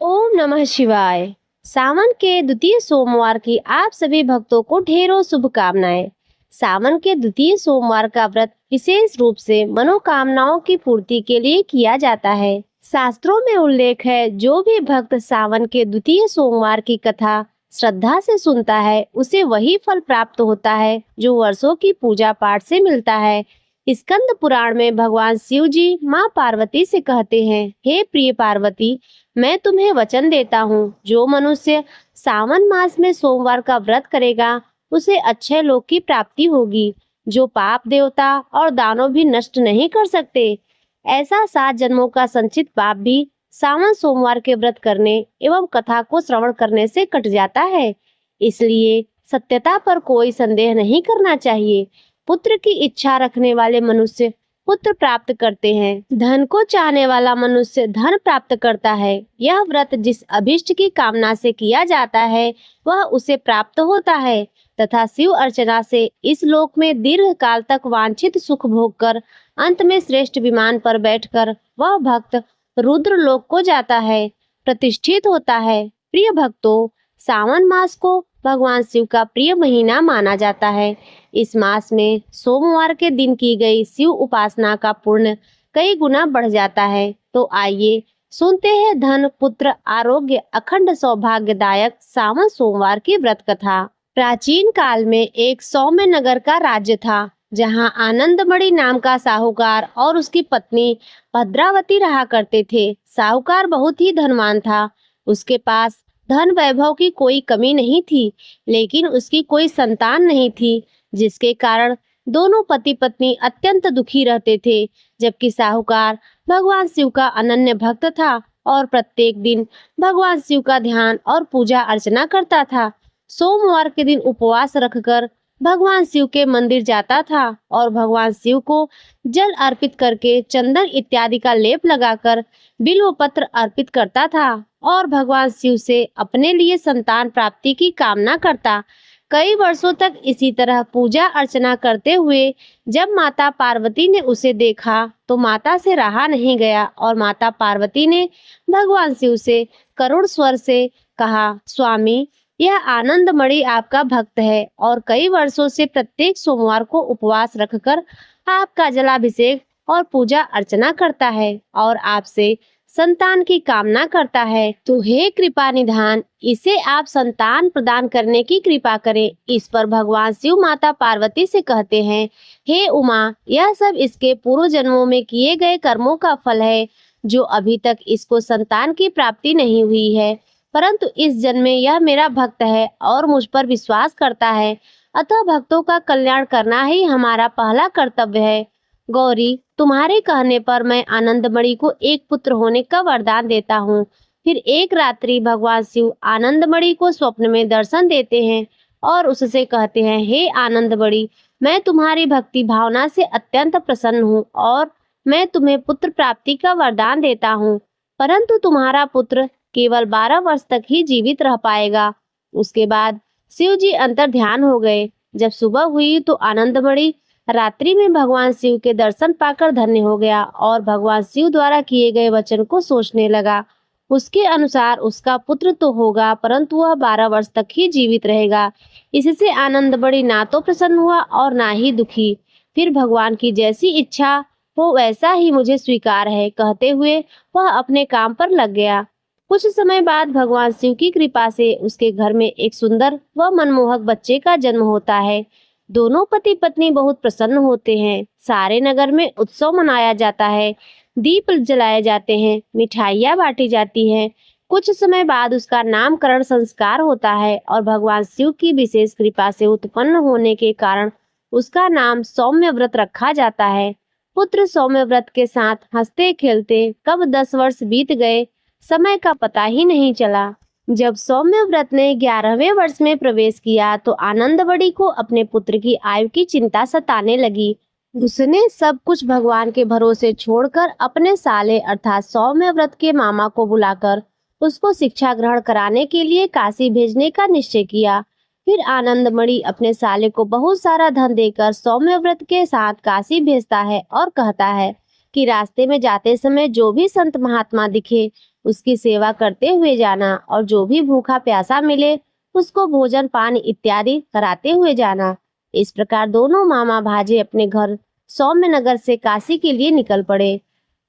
ओम नमः शिवाय। सावन के द्वितीय सोमवार की आप सभी भक्तों को ढेरों शुभकामनाएं। सावन के द्वितीय सोमवार का व्रत विशेष रूप से मनोकामनाओं की पूर्ति के लिए किया जाता है। शास्त्रों में उल्लेख है, जो भी भक्त सावन के द्वितीय सोमवार की कथा श्रद्धा से सुनता है, उसे वही फल प्राप्त होता है जो वर्षों की पूजा पाठ से मिलता है। स्कंद पुराण में भगवान शिव जी माँ पार्वती से कहते हैं, हे प्रिय पार्वती, मैं तुम्हें वचन देता हूँ, जो मनुष्य सावन मास में सोमवार का व्रत करेगा उसे अक्षय लोक की प्राप्ति होगी, जो पाप देवता और दानव भी नष्ट नहीं कर सकते। ऐसा 7 जन्मों का संचित पाप भी सावन सोमवार के व्रत करने एवं कथा को श्रवण करने से कट जाता है। इसलिए सत्यता पर कोई संदेह नहीं करना चाहिए। पुत्र की इच्छा रखने वाले मनुष्य पुत्र प्राप्त करते हैं। धन को चाहने वाला मनुष्य धन प्राप्त करता है। यह व्रत जिस अभिष्ट की कामना से किया जाता है वह उसे प्राप्त होता है तथा शिव अर्चना से इस लोक में दीर्घ काल तक वांछित सुख भोग कर अंत में श्रेष्ठ विमान पर बैठकर वह भक्त रुद्र लोक को जाता है, प्रतिष्ठित होता है। प्रिय भक्तों, सावन मास को भगवान शिव का प्रिय महीना माना जाता है। इस मास में सोमवार के दिन की गई शिव उपासना का पुण्य कई गुना बढ़ जाता है। तो आइए सुनते हैं धन, पुत्र, आरोग्य, अखंड सौभाग्यदायक सावन सोमवार की व्रत कथा। प्राचीन काल में एक सौम्य नगर का राज्य था, जहां आनंदमणि नाम का साहूकार और उसकी पत्नी भद्रावती रहा करते थे। साहूकार बहुत ही धनवान था। उसके पास धन वैभव की कोई कमी नहीं थी, लेकिन उसकी कोई संतान नहीं थी, जिसके कारण दोनों पति पत्नी अत्यंत दुखी रहते थे। जबकि साहूकार भगवान शिव का अनन्य भक्त था और प्रत्येक दिन भगवान शिव का ध्यान और पूजा अर्चना करता था। सोमवार के दिन उपवास रखकर भगवान शिव के मंदिर जाता था और भगवान शिव को जल अर्पित करके चंदन इत्यादि का लेप लगाकर बिल्व पत्र अर्पित करता था और भगवान शिव से अपने लिए संतान प्राप्ति की कामना करता। कई वर्षों तक इसी तरह पूजा अर्चना करते हुए जब माता पार्वती ने उसे देखा तो माता से रहा नहीं गया और माता पार्वती ने भगवान शिव से करुण स्वर से कहा, स्वामी, यह आनंदमणि आपका भक्त है और कई वर्षों से प्रत्येक सोमवार को उपवास रखकर आपका जलाभिषेक और पूजा अर्चना करता है और आपसे संतान की कामना करता है। तो हे कृपा निधान, इसे आप संतान प्रदान करने की कृपा करें। इस पर भगवान शिव माता पार्वती से कहते हैं, हे उमा, यह सब इसके पूर्व जन्मों में किए गए कर्मों का फल है, जो अभी तक इसको संतान की प्राप्ति नहीं हुई है, परंतु इस जन्म में यह मेरा भक्त है और मुझ पर विश्वास करता है। अतः भक्तों का कल्याण करना ही हमारा पहला कर्तव्य है। गौरी, तुम्हारे कहने पर मैं आनंदमणि को एक पुत्र होने का वरदान देता हूँ। फिर एक रात्रि भगवान शिव आनंदमणि को स्वप्न में दर्शन देते हैं और उससे कहते हैं, हे आनंदमणि, मैं तुम्हारी भक्ति भावना से अत्यंत प्रसन्न हूँ और मैं तुम्हें पुत्र प्राप्ति का वरदान देता हूँ, परंतु तुम्हारा पुत्र केवल 12 वर्ष तक ही जीवित रह पाएगा। उसके बाद शिव जी अंतर ध्यान हो गए। जब सुबह हुई तो आनंदमणि रात्रि में भगवान शिव के दर्शन पाकर धन्य हो गया और भगवान शिव द्वारा किए गए वचन को सोचने लगा। उसके अनुसार उसका पुत्र तो होगा, परंतु वह 12 वर्ष तक ही जीवित रहेगा। इससे आनंदमणि ना तो प्रसन्न हुआ और ना ही दुखी। फिर भगवान की जैसी इच्छा हो वैसा ही मुझे स्वीकार है, कहते हुए वह अपने काम पर लग गया। कुछ समय बाद भगवान शिव की कृपा से उसके घर में एक सुंदर व मनमोहक बच्चे का जन्म होता है। दोनों पति पत्नी बहुत प्रसन्न होते हैं। सारे नगर में उत्सव मनाया जाता है, दीप जलाए जाते हैं, मिठाइयाँ बांटी जाती हैं। कुछ समय बाद उसका नामकरण संस्कार होता है और भगवान शिव की विशेष कृपा से उत्पन्न होने के कारण उसका नाम सौम्य व्रत रखा जाता है। पुत्र सौम्य व्रत के साथ हंसते खेलते कब 10 वर्ष बीत गए, समय का पता ही नहीं चला। जब सौम्य व्रत ने 11वें वर्ष में प्रवेश किया तो आनंदमणि को अपने पुत्र की आयु की चिंता सताने लगी। उसने सब कुछ भगवान के भरोसे छोड़कर अपने साले अर्थात सौम्य व्रत के मामा को बुलाकर उसको शिक्षा ग्रहण कराने के लिए काशी भेजने का निश्चय किया। फिर आनंदमणि अपने साले को बहुत सारा धन देकर सौम्य व्रत के साथ काशी भेजता है और कहता है कि रास्ते में जाते समय जो भी संत महात्मा दिखे उसकी सेवा करते हुए जाना और जो भी भूखा प्यासा मिले उसको भोजन पानी इत्यादि कराते हुए जाना। इस प्रकार दोनों मामा भांजे अपने घर सौम्य नगर से काशी के लिए निकल पड़े।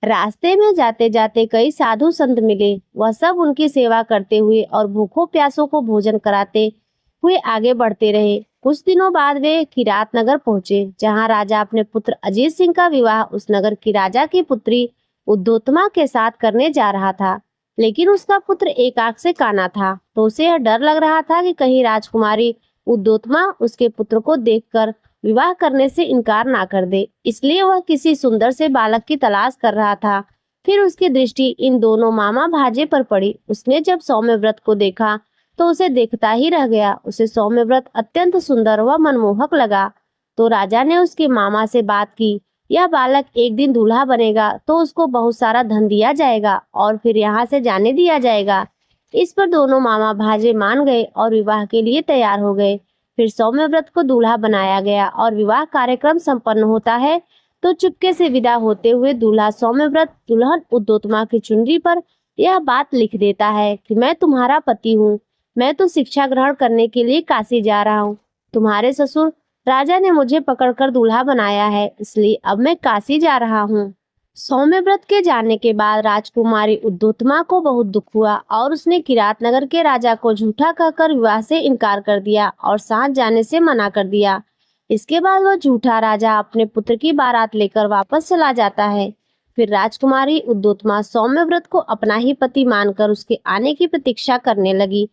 रास्ते में जाते जाते कई साधु संत मिले। वह सब उनकी सेवा करते हुए और भूखों प्यासों को भोजन कराते हुए आगे बढ़ते रहे। कुछ दिनों बाद वे किरात नगर पहुंचे, जहां राजा अपने पुत्र अजीत सिंह का विवाह उस नगर की राजा की पुत्री उद्योतमा के साथ करने जा रहा था। लेकिन उसका पुत्र एक आंख से काना था, तो उसे यह डर लग रहा था कि कहीं राजकुमारी उद्योतमा उसके पुत्र को देखकर विवाह करने से इनकार ना कर दे। इसलिए वह किसी सुंदर से बालक की तलाश कर रहा था। फिर उसकी दृष्टि इन दोनों मामा भांजे पर पड़ी। उसने जब सौम्यव्रत को देखा तो उसे देखता ही रह गया। उसे सौम्यव्रत अत्यंत सुंदर व मनमोहक लगा। तो राजा ने उसके मामा से बात की, यह बालक एक दिन दूल्हा बनेगा तो उसको बहुत सारा धन दिया जाएगा और फिर यहाँ से जाने दिया जाएगा। इस पर दोनों मामा भांजे मान गए और विवाह के लिए तैयार हो गए। फिर सौम्यव्रत को दूल्हा बनाया गया और विवाह कार्यक्रम संपन्न होता है तो चुपके से विदा होते हुए दूल्हा सौम्यव्रत दुल्हन उद्योतमा की चुनरी पर यह बात लिख देता है कि मैं तुम्हारा पति हूँ। मैं तो शिक्षा ग्रहण करने के लिए काशी जा रहा हूँ। तुम्हारे ससुर राजा ने मुझे पकड़कर दूल्हा बनाया है, इसलिए अब मैं काशी जा रहा हूँ। सौम्यव्रत के जाने के बाद राजकुमारी उद्योतमा को बहुत दुख हुआ और उसने किरात नगर के राजा को झूठा कहकर विवाह से इनकार कर दिया और साथ जाने से मना कर दिया। इसके बाद वह झूठा राजा अपने पुत्र की बारात लेकर वापस चला जाता है। फिर राजकुमारी उद्योतमा सौम्यव्रत को अपना ही पति मानकर उसके आने की प्रतीक्षा करने लगी।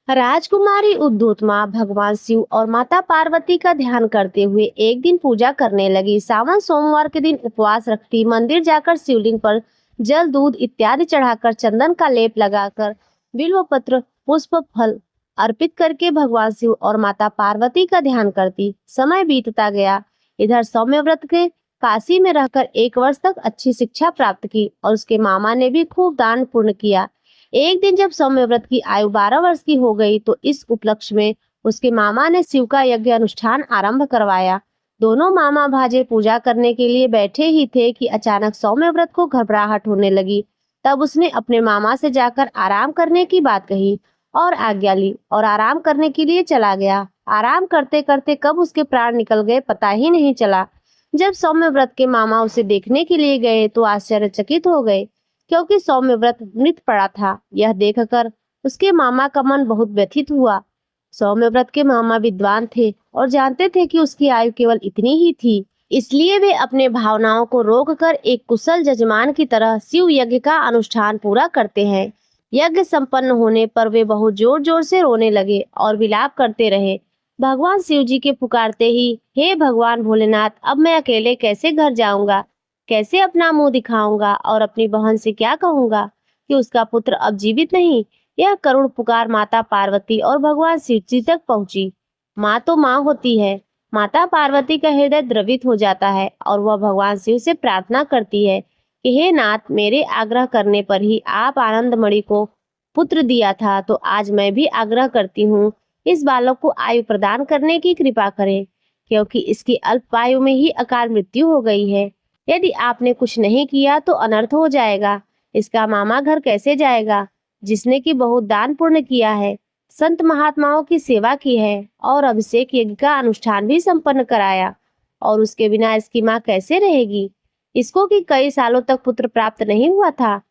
राजकुमारी उद्योतमा भगवान शिव और माता पार्वती का ध्यान करते हुए एक दिन पूजा करने लगी। सावन सोमवार के दिन उपवास रखती, मंदिर जाकर शिवलिंग पर जल दूध इत्यादि चढ़ाकर चंदन का लेप लगाकर बिल्व पत्र पुष्प फल अर्पित करके भगवान शिव और माता पार्वती का ध्यान करती। समय बीतता गया। इधर सौम्यव्रत के काशी में रहकर 1 वर्ष तक अच्छी शिक्षा प्राप्त की और उसके मामा ने भी खूब दान पुण्य किया। एक दिन जब सौम्यव्रत की आयु 12 वर्ष की हो गई तो इस उपलक्ष्य में उसके मामा ने शिव का यज्ञ अनुष्ठान आरंभ करवाया। दोनों मामा भांजे पूजा करने के लिए बैठे ही थे कि अचानक सौम्यव्रत को घबराहट होने लगी। तब उसने अपने मामा से जाकर आराम करने की बात कही और आज्ञा ली और आराम करने के लिए चला गया। आराम करते करते कब उसके प्राण निकल गए पता ही नहीं चला। जब सौम्यव्रत के मामा उसे देखने के लिए गए तो आश्चर्यचकित हो गए, क्योंकि सौम्यव्रत मृत पड़ा था। यह देखकर उसके मामा का मन बहुत व्यथित हुआ। सौम्यव्रत के मामा विद्वान थे और जानते थे कि उसकी आयु केवल इतनी ही थी, इसलिए वे अपने भावनाओं को रोककर एक कुशल जजमान की तरह शिव यज्ञ का अनुष्ठान पूरा करते हैं। यज्ञ संपन्न होने पर वे बहुत जोर जोर से रोने लगे और विलाप करते रहे। भगवान शिव जी के पुकारते ही, हे भगवान भोलेनाथ, अब मैं अकेले कैसे घर जाऊंगा, कैसे अपना मुंह दिखाऊंगा और अपनी बहन से क्या कहूंगा कि उसका पुत्र अब जीवित नहीं। यह करुण पुकार माता पार्वती और भगवान शिव जी तक पहुंची। माँ तो माँ होती है। माता पार्वती का हृदय द्रवित हो जाता है और वह भगवान शिव से प्रार्थना करती है कि हे नाथ, मेरे आग्रह करने पर ही आप आनंदमणि को पुत्र दिया था, तो आज मैं भी आग्रह करती हूँ इस बालक को आयु प्रदान करने की कृपा करें, क्योंकि इसकी अल्प आयु में ही अकाल मृत्यु हो गई है। यदि आपने कुछ नहीं किया तो अनर्थ हो जाएगा। इसका मामा घर कैसे जाएगा, जिसने कि बहुत दान पुण्य किया है, संत महात्माओं की सेवा की है और अभिषेक यज्ञ का अनुष्ठान भी संपन्न कराया, और उसके बिना इसकी माँ कैसे रहेगी। इसको कि कई सालों तक पुत्र प्राप्त नहीं हुआ था।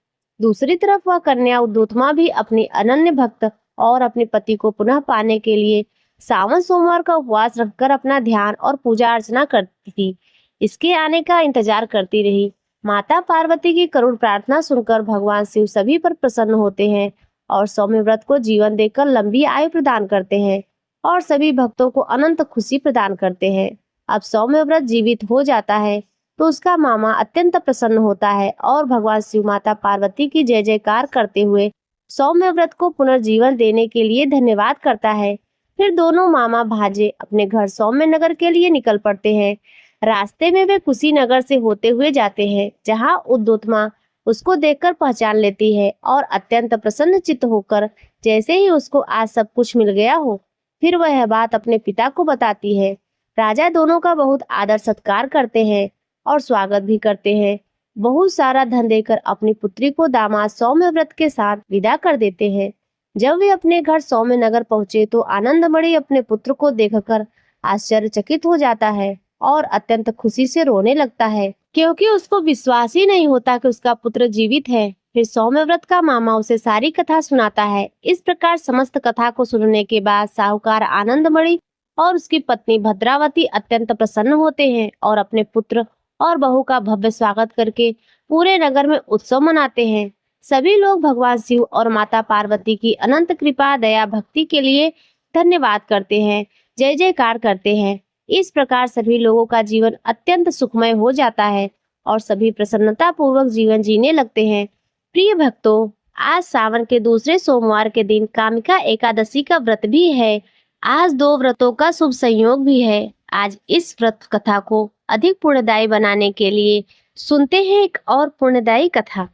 दूसरी तरफ वह कन्या उद्योतमा भी अपनी अनन्य भक्त और अपने पति को पुनः पाने के लिए सावन सोमवार का उपवास रखकर अपना ध्यान और पूजा अर्चना करती थी। इसके आने का इंतजार करती रही। माता पार्वती की करुण प्रार्थना सुनकर भगवान शिव सभी पर प्रसन्न होते हैं और सौम्यव्रत को जीवन देकर लंबी आयु प्रदान करते हैं और सभी भक्तों को अनंत खुशी प्रदान करते हैं। अब सौम्यव्रत जीवित हो जाता है तो उसका मामा अत्यंत प्रसन्न होता है और भगवान शिव माता पार्वती की जय जयकार करते हुए सौम्यव्रत को पुनर्जीवन देने के लिए धन्यवाद करता है। फिर दोनों मामा भांजे अपने घर सौम्य नगर के लिए निकल पड़ते हैं। रास्ते में वे कुशीनगर से होते हुए जाते हैं, जहां उद्योतमा उसको देखकर पहचान लेती है और अत्यंत प्रसन्न चित्त होकर, जैसे ही उसको आज सब कुछ मिल गया हो, फिर वह यह बात अपने पिता को बताती है। राजा दोनों का बहुत आदर सत्कार करते हैं और स्वागत भी करते हैं। बहुत सारा धन देकर अपनी पुत्री को दामाद सौम्य व्रत के साथ विदा कर देते हैं। जब वे अपने घर सौम्य नगर पहुंचे तो आनंदमणि अपने पुत्र को देखकर आश्चर्यचकित हो जाता है और अत्यंत खुशी से रोने लगता है, क्योंकि उसको विश्वास ही नहीं होता कि उसका पुत्र जीवित है। फिर सौम्यव्रत का मामा उसे सारी कथा सुनाता है। इस प्रकार समस्त कथा को सुनने के बाद साहूकार आनंदमणि और उसकी पत्नी भद्रावती अत्यंत प्रसन्न होते हैं और अपने पुत्र और बहू का भव्य स्वागत करके पूरे नगर में उत्सव मनाते हैं। सभी लोग भगवान शिव और माता पार्वती की अनंत कृपा दया भक्ति के लिए धन्यवाद करते हैं, जय जयकार करते हैं। इस प्रकार सभी लोगों का जीवन अत्यंत सुखमय हो जाता है और सभी प्रसन्नता पूर्वक जीवन जीने लगते हैं। प्रिय भक्तों, आज सावन के दूसरे सोमवार के दिन कामिका एकादशी का व्रत भी है। आज दो व्रतों का शुभ संयोग भी है। आज इस व्रत कथा को अधिक पुण्यदायी बनाने के लिए सुनते हैं एक और पुण्यदायी कथा।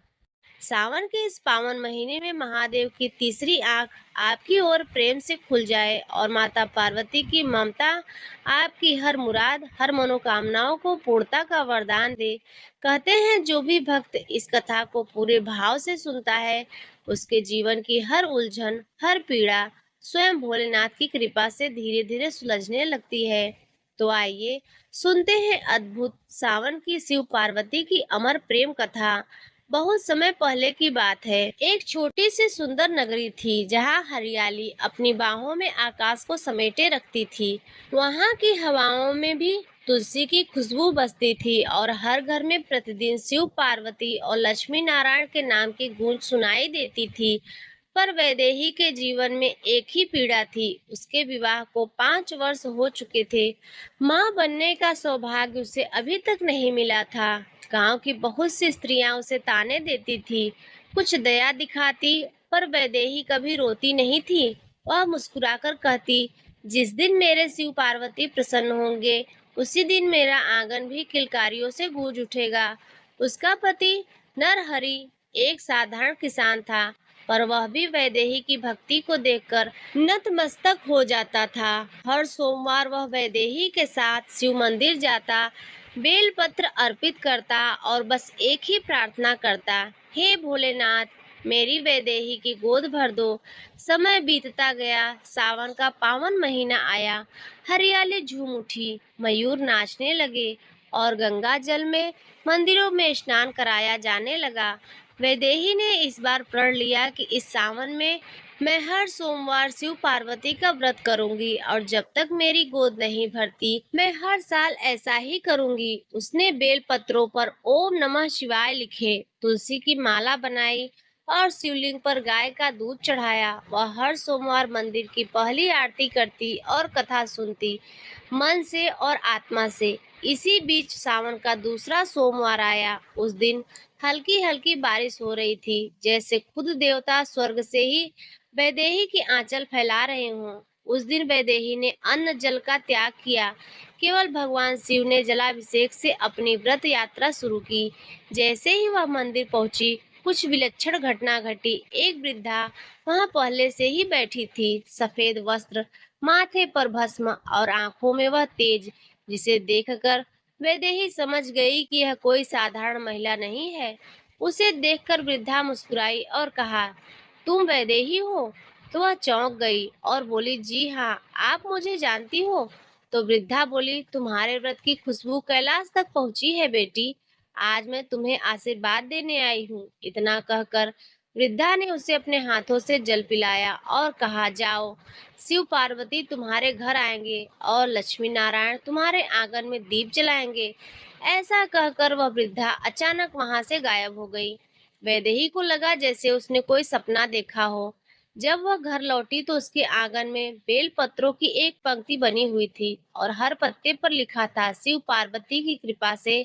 सावन के इस पावन महीने में महादेव की तीसरी आंख आपकी ओर प्रेम से खुल जाए और माता पार्वती की ममता आपकी हर मुराद, हर मनोकामनाओं को पूर्णता का वरदान दे। कहते हैं जो भी भक्त इस कथा को पूरे भाव से सुनता है, उसके जीवन की हर उलझन, हर पीड़ा स्वयं भोलेनाथ की कृपा से धीरे धीरे सुलझने लगती है। तो आइए सुनते हैं अद्भुत सावन की शिव पार्वती की अमर प्रेम कथा। बहुत समय पहले की बात है। एक छोटी सी सुंदर नगरी थी जहाँ हरियाली अपनी बाहों में आकाश को समेटे रखती थी। वहाँ की हवाओं में भी तुलसी की खुशबू बसती थी और हर घर में प्रतिदिन शिव पार्वती और लक्ष्मी नारायण के नाम की गूंज सुनाई देती थी। पर वैदेही के जीवन में एक ही पीड़ा थी। उसके विवाह को 5 वर्ष हो चुके थे। माँ बनने का सौभाग्य उसे अभी तक नहीं मिला था। गांव की बहुत सी स्त्रियां उसे ताने देती थी, कुछ दया दिखाती, पर वैदेही कभी रोती नहीं थी। वह मुस्कुराकर कहती, जिस दिन मेरे शिव पार्वती प्रसन्न होंगे, उसी दिन मेरा आंगन भी किलकारियों से गूंज उठेगा। उसका पति नरहरि एक साधारण किसान था, पर वह भी वैदेही की भक्ति को देखकर नतमस्तक हो जाता था। हर सोमवार वह वैदेही के साथ शिव मंदिर जाता, बेलपत्र अर्पित करता और बस एक ही प्रार्थना करता, हे भोलेनाथ, मेरी वैदेही की गोद भर दो। समय बीतता गया, सावन का पावन महीना आया। हरियाली झूम उठी, मयूर नाचने लगे और गंगा जल में मंदिरों में स्नान कराया जाने लगा। वैदेही ने इस बार प्रण लिया कि इस सावन में मैं हर सोमवार शिव पार्वती का व्रत करूंगी और जब तक मेरी गोद नहीं भरती मैं हर साल ऐसा ही करूंगी। उसने बेल पत्रों पर ओम नमः शिवाय लिखे, तुलसी की माला बनाई और शिवलिंग पर गाय का दूध चढ़ाया। वह हर सोमवार मंदिर की पहली आरती करती और कथा सुनती, मन से और आत्मा से। इसी बीच सावन का दूसरा सोमवार आया। उस दिन हल्की हल्की बारिश हो रही थी, जैसे खुद देवता स्वर्ग से ही वैदेही की आंचल फैला रहे हों। उस दिन वैदेही ने अन्न जल का त्याग किया। केवल भगवान शिव ने जलाभिषेक से अपनी व्रत यात्रा शुरू की। जैसे ही वह मंदिर पहुंची, कुछ विलक्षण घटना घटी। एक वृद्धा वहां पहले से ही बैठी थी, सफेद वस्त्र, माथे पर भस्म और आंखों में वह तेज, जिसे देखकर वैदेही समझ गई कि यह कोई साधारण महिला नहीं है। उसे देखकर वृद्धा मुस्कुराई और कहा, तुम वैदेही हो? तो वह चौंक गई और बोली, जी हाँ, आप मुझे जानती हो? तो वृद्धा बोली, तुम्हारे व्रत की खुशबू कैलाश तक पहुंची है बेटी। आज मैं तुम्हें आशीर्वाद देने आई हूँ। इतना कहकर वृद्धा ने उसे अपने हाथों से जल पिलाया और कहा, जाओ, शिव पार्वती तुम्हारे घर आएंगे और लक्ष्मी नारायण तुम्हारे आंगन में दीप जलाएंगे। ऐसा कहकर वह वृद्धा अचानक वहां से गायब हो गई। वैदेही को लगा जैसे उसने कोई सपना देखा हो। जब वह घर लौटी तो उसके आंगन में बेल पत्रों की एक पंक्ति बनी हुई थी और हर पत्ते पर लिखा था, शिव पार्वती की कृपा से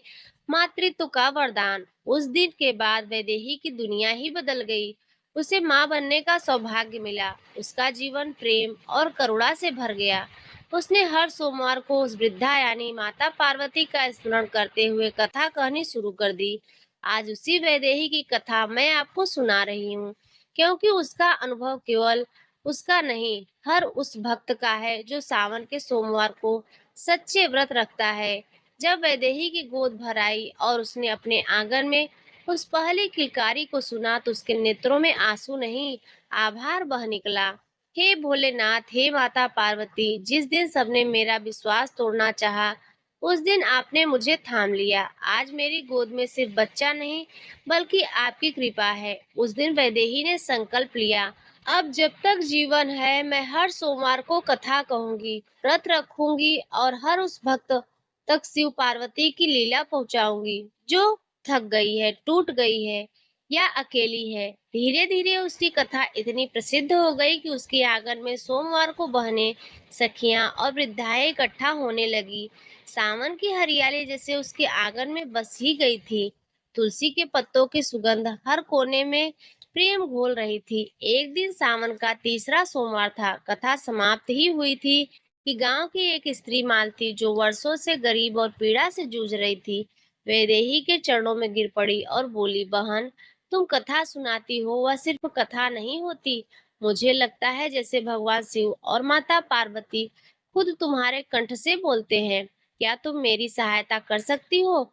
मातृत्व का वरदान। उस दिन के बाद वैदेही की दुनिया ही बदल गई। उसे माँ बनने का सौभाग्य मिला। उसका जीवन प्रेम और करुणा से भर गया। उसने हर सोमवार को उस वृद्धा यानी माता पार्वती का स्मरण करते हुए कथा कहनी शुरू कर दी। आज उसी वैदेही की कथा मैं आपको सुना रही हूँ, क्योंकि उसका अनुभव केवल उसका नहीं, हर उस भक्त का है जो सावन के सोमवार को सच्चे व्रत रखता है। जब वैदेही की गोद भर आई और उसने अपने आंगन में उस पहली किलकारी को सुना तो उसके नेत्रों में आंसू नहीं, आभार बह निकला। हे भोलेनाथ, हे माता पार्वती, जिस दिन सबने मेरा विश्वास तोड़ना चाहा, उस दिन आपने मुझे थाम लिया। आज मेरी गोद में सिर्फ बच्चा नहीं, बल्कि आपकी कृपा है। उस दिन वैदेही ने संकल्प लिया, अब जब तक जीवन है मैं हर सोमवार को कथा कहूंगी, व्रत रखूंगी और हर उस भक्त तक शिव पार्वती की लीला पहुंचाऊंगी जो थक गई है, टूट गई है या अकेली है। धीरे धीरे उसकी कथा इतनी प्रसिद्ध हो गई कि उसके आंगन में सोमवार को बहनें, सखियां और वृद्धाएं इकट्ठा होने लगी। सावन की हरियाली जैसे उसके आंगन में बस ही गई थी। तुलसी के पत्तों की सुगंध हर कोने में प्रेम घोल रही थी। एक दिन सावन का तीसरा सोमवार था। कथा समाप्त ही हुई थी कि गांव की एक स्त्री मालती, जो वर्षों से गरीब और पीड़ा से जूझ रही थी, वैदेही के चरणों में गिर पड़ी और बोली, बहन, तुम कथा सुनाती हो, वह सिर्फ कथा नहीं होती। मुझे लगता है जैसे भगवान शिव और माता पार्वती खुद तुम्हारे कंठ से बोलते हैं। क्या तुम मेरी सहायता कर सकती हो?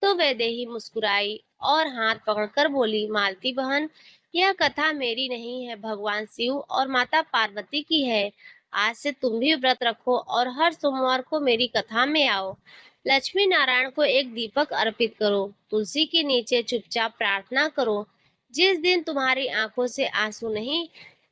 तो वैदेही मुस्कुराई और हाथ पकड़कर बोली, मालती बहन, यह कथा मेरी नहीं है, भगवान शिव और माता पार्वती की है। आज से तुम भी व्रत रखो और हर सोमवार को मेरी कथा में आओ। लक्ष्मी नारायण को एक दीपक अर्पित करो, तुलसी के नीचे चुपचाप प्रार्थना करो। जिस दिन तुम्हारी आंखों से आंसू नहीं,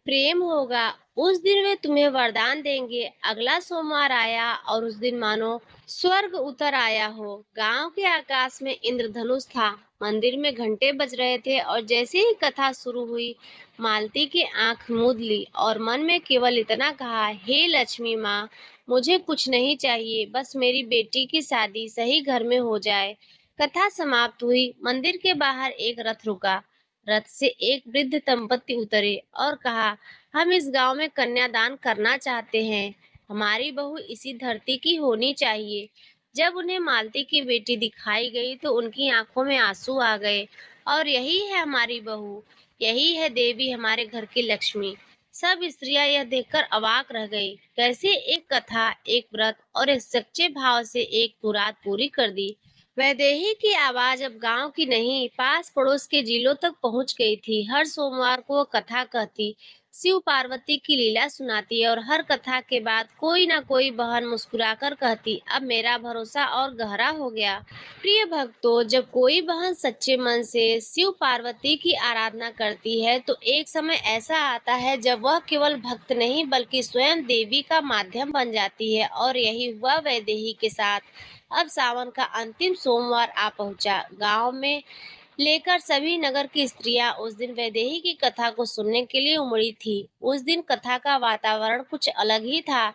प्रेम होगा, उस दिन वे तुम्हें वरदान देंगे। अगला सोमवार आया और उस दिन मानो स्वर्ग उतर आया हो। गांव के आकाश में इंद्रधनुष था, मंदिर में घंटे बज रहे थे और जैसे ही कथा शुरू हुई, मालती की आंख मूंद ली और मन में केवल इतना कहा, हे लक्ष्मी माँ, मुझे कुछ नहीं चाहिए, बस मेरी बेटी की शादी सही घर में हो जाए। कथा समाप्त हुई। मंदिर के बाहर एक रथ रुका। रथ से एक वृद्ध दंपति उतरे और कहा, हम इस गांव में कन्यादान करना चाहते हैं। हमारी बहू इसी धरती की होनी चाहिए। जब उन्हें मालती की बेटी दिखाई गई तो उनकी आंखों में आंसू आ गए। और यही है हमारी बहू, यही है देवी, हमारे घर की लक्ष्मी। सब स्त्रियां यह देखकर अवाक रह गई। कैसे एक कथा, एक व्रत और एक सच्चे भाव से एक मुराद पूरी कर दी। वैदेही की आवाज अब गांव की नहीं, पास पड़ोस के जिलों तक पहुंच गई थी। हर सोमवार को वो कथा कहती, शिव पार्वती की लीला सुनाती और हर कथा के बाद कोई ना कोई बहन मुस्कुराकर कहती, अब मेरा भरोसा और गहरा हो गया। प्रिय भक्तों, जब कोई बहन सच्चे मन से शिव पार्वती की आराधना करती है तो एक समय ऐसा आता है जब वह केवल भक्त नहीं बल्कि स्वयं देवी का माध्यम बन जाती है। और यही हुआ वैदेही के साथ। अब सावन का अंतिम सोमवार आ पहुंचा। गांव में लेकर सभी नगर की स्त्रियां उस दिन वैदेही की कथा को सुनने के लिए उमड़ी थी। उस दिन कथा का वातावरण कुछ अलग ही था।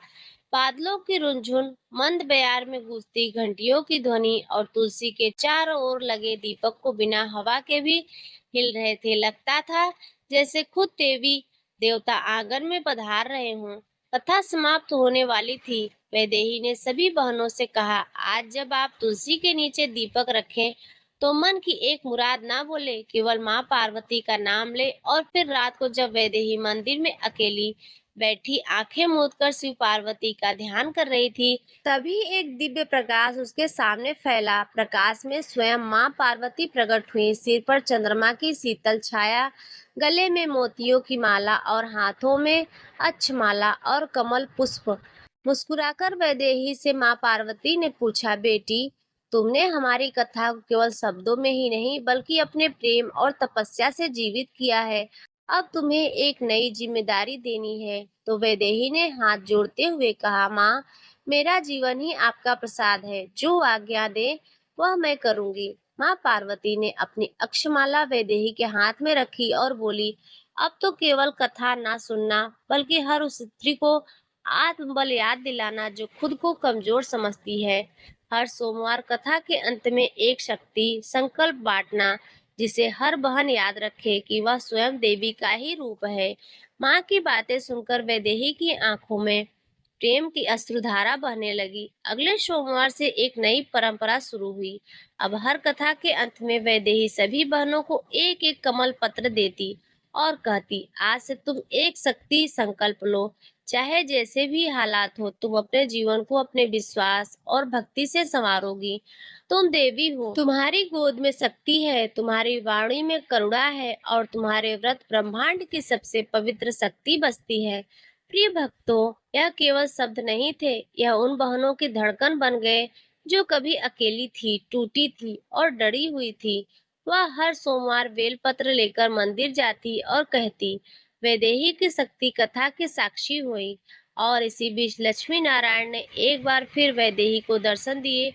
बादलों की रुनझुन, मंद बयार में गूंजती घंटियों की ध्वनि और तुलसी के चारों ओर लगे दीपक को बिना हवा के भी हिल रहे थे। लगता था जैसे खुद देवी देवता आंगन में पधार रहे हों। कथा समाप्त होने वाली थी। वैदेही ने सभी बहनों से कहा, आज जब आप तुलसी के नीचे दीपक रखें तो मन की एक मुराद ना बोले, केवल माँ पार्वती का नाम ले। और फिर रात को जब वैदेही मंदिर में अकेली बैठी आंखें मूंद कर शिव पार्वती का ध्यान कर रही थी, तभी एक दिव्य प्रकाश उसके सामने फैला। प्रकाश में स्वयं माँ पार्वती प्रकट हुई, सिर पर चंद्रमा की शीतल छाया, गले में मोतियों की माला और हाथों में अक्षमाला और कमल पुष्प। मुस्कुराकर वैदेही से माँ पार्वती ने पूछा, बेटी, तुमने हमारी कथा को केवल शब्दों में ही नहीं बल्कि अपने प्रेम और तपस्या से जीवित किया है। अब तुम्हें एक नई जिम्मेदारी देनी है। तो वैदेही ने हाथ जोड़ते हुए कहा, माँ, मेरा जीवन ही आपका प्रसाद है, जो आज्ञा दे वह मैं करूंगी। माँ पार्वती ने अपनी अक्षमाला वैदेही के हाथ में रखी और बोली, अब तो केवल कथा ना सुनना बल्कि हर उस स्त्री को आत्मबल याद दिलाना जो खुद को कमजोर समझती है। हर सोमवार कथा के अंत में एक शक्ति संकल्प बांटना, जिसे हर बहन याद रखे कि वह स्वयं देवी का ही रूप है। माँ की बातें सुनकर वैदेही की आंखों में प्रेम की अश्रुधारा बहने लगी। अगले सोमवार से एक नई परंपरा शुरू हुई। अब हर कथा के अंत में वैदेही सभी बहनों को एक एक कमल पत्र देती और कहती, आज से तुम एक शक्ति संकल्प लो, चाहे जैसे भी हालात हो, तुम अपने जीवन को अपने विश्वास और भक्ति से संवारोगी। तुम देवी हो, तुम्हारी गोद में शक्ति है, तुम्हारी वाणी में करुणा है और तुम्हारे व्रत ब्रह्मांड की सबसे पवित्र शक्ति बसती है। प्रिय भक्तों, यह केवल शब्द नहीं थे, यह उन बहनों की धड़कन बन गए जो कभी अकेली थी, टूटी थी और डरी हुई थी। वह हर सोमवार बेलपत्र लेकर मंदिर जाती और कहती, वैदेही की शक्ति कथा की साक्षी हुई। और इसी बीच लक्ष्मी नारायण ने एक बार फिर वैदेही को दर्शन दिए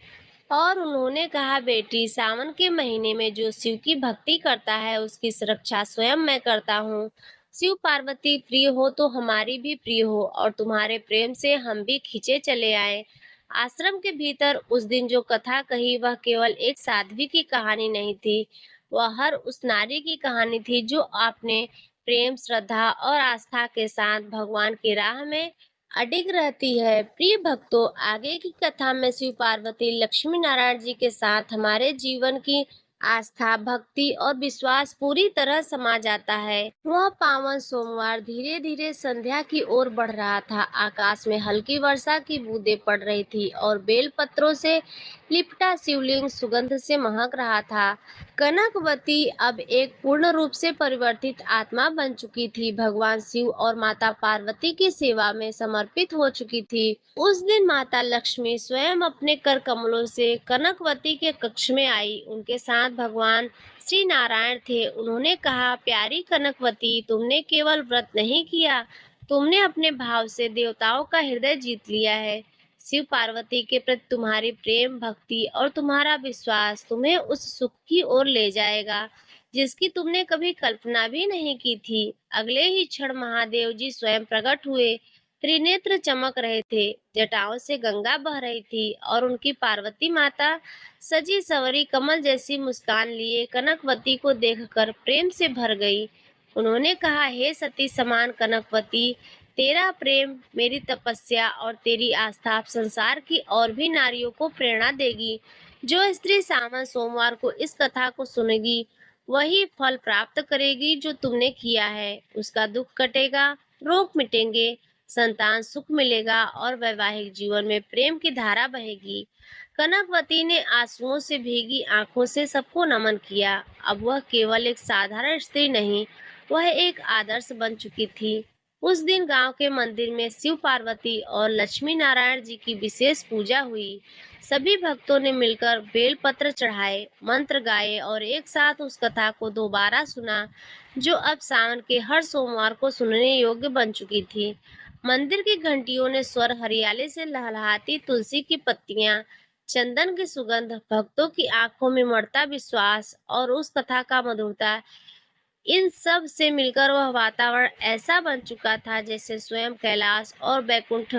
और उन्होंने कहा, बेटी, सावन के महीने में जो शिव की भक्ति करता है उसकी सुरक्षा स्वयं मैं करता हूँ। शिव पार्वती प्रिय हो तो हमारी भी प्रिय हो और तुम्हारे प्रेम से हम भी खींचे चले आए। आश्रम के भीतर उस दिन जो कथा कही वह केवल एक साध्वी की कहानी नहीं थी, वह हर उस नारी की कहानी थी जो आपने प्रेम, श्रद्धा और आस्था के साथ भगवान की राह में अडिग रहती है। प्रिय भक्तों, आगे की कथा में शिव पार्वती लक्ष्मी नारायण जी के साथ हमारे जीवन की आस्था, भक्ति और विश्वास पूरी तरह समा जाता है। वह पावन सोमवार धीरे धीरे संध्या की ओर बढ़ रहा था। आकाश में हल्की वर्षा की बूंदें पड़ रही थी और बेल पत्रों से लिपटा शिवलिंग सुगंध से महक रहा था। कनकवती अब एक पूर्ण रूप से परिवर्तित आत्मा बन चुकी थी, भगवान शिव और माता पार्वती की सेवा में समर्पित हो चुकी थी। उस दिन माता लक्ष्मी स्वयं अपने कर कमलों से कनकवती के कक्ष में आई। उनके साथ भगवान श्री नारायण थे। उन्होंने कहा, प्यारी कनकवती, तुमने केवल व्रत नहीं किया, तुमने अपने भाव से देवताओं का हृदय जीत लिया है। शिव पार्वती के प्रति तुम्हारी प्रेम, भक्ति और तुम्हारा विश्वास तुम्हें उस सुख की ओर ले जाएगा जिसकी तुमने कभी कल्पना भी नहीं की थी। अगले ही क्षण महादेव जी स्वयं प्रकट हुए। त्रिनेत्र चमक रहे थे, जटाओं से गंगा बह रही थी और उनकी पार्वती माता सजी सवरी कमल जैसी मुस्कान लिए कनकवती को देखकर प्रेम से भर गई। उन्होंने कहा, हे सती समान कनकवती, तेरा प्रेम, मेरी तपस्या और तेरी आस्था संसार की और भी नारियों को प्रेरणा देगी। जो स्त्री सावन सोमवार को इस कथा को सुनेगी वही फल प्राप्त करेगी जो तुमने किया है। उसका दुख कटेगा, रोग मिटेंगे, संतान सुख मिलेगा और वैवाहिक जीवन में प्रेम की धारा बहेगी। कनकवती ने आंसुओं से भीगी आंखों से सबको नमन किया। अब वह केवल एक साधारण स्त्री नहीं, वह एक आदर्श बन चुकी थी। उस दिन गांव के मंदिर में शिव पार्वती और लक्ष्मी नारायण जी की विशेष पूजा हुई। सभी भक्तों ने मिलकर बेलपत्र चढ़ाए, मंत्र गाए और एक साथ उस कथा को दोबारा सुना, जो अब सावन के हर सोमवार को सुनने योग्य बन चुकी थी। मंदिर की घंटियों ने स्वर, हरियाली से लहलहाती तुलसी की पत्तियां, चंदन की सुगंध, भक्तों की आंखों में मरता विश्वास और उस कथा का मधुरता, इन सब से मिलकर वह वातावरण ऐसा बन चुका था जैसे स्वयं कैलाश और बैकुंठ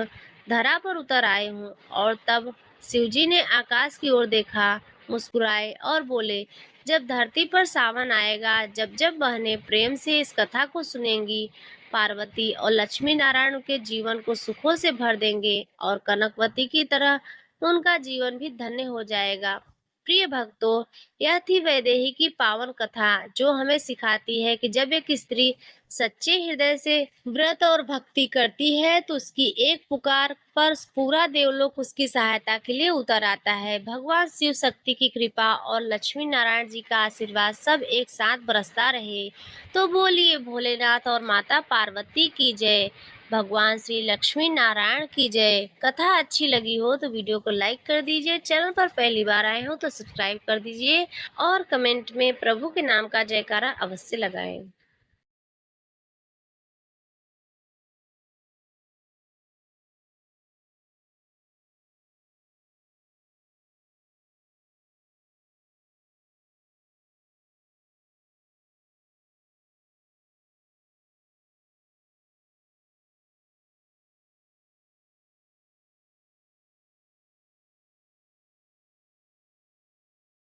धरा पर उतर आए हों। और तब शिवजी ने आकाश की ओर देखा, मुस्कुराए और बोले, जब धरती पर सावन आएगा, जब जब बहनें प्रेम से इस कथा को सुनेंगी, पार्वती और लक्ष्मी नारायण के जीवन को सुखों से भर देंगे और कनकवती की तरह उनका जीवन भी धन्य हो जाएगा। प्रिय भक्तों, यह थी वैदेही की पावन कथा जो हमें सिखाती है कि जब एक स्त्री सच्चे हृदय से व्रत और भक्ति करती है तो उसकी एक पुकार पर पूरा देवलोक उसकी सहायता के लिए उतर आता है। भगवान शिव शक्ति की कृपा और लक्ष्मी नारायण जी का आशीर्वाद सब एक साथ बरसता रहे। तो बोलिए भोलेनाथ और माता पार्वती की जय, भगवान श्री लक्ष्मी नारायण की जय। कथा अच्छी लगी हो तो वीडियो को लाइक कर दीजिए, चैनल पर पहली बार आए हो तो सब्सक्राइब कर दीजिए और कमेंट में प्रभु के नाम का जयकारा अवश्य लगाएं।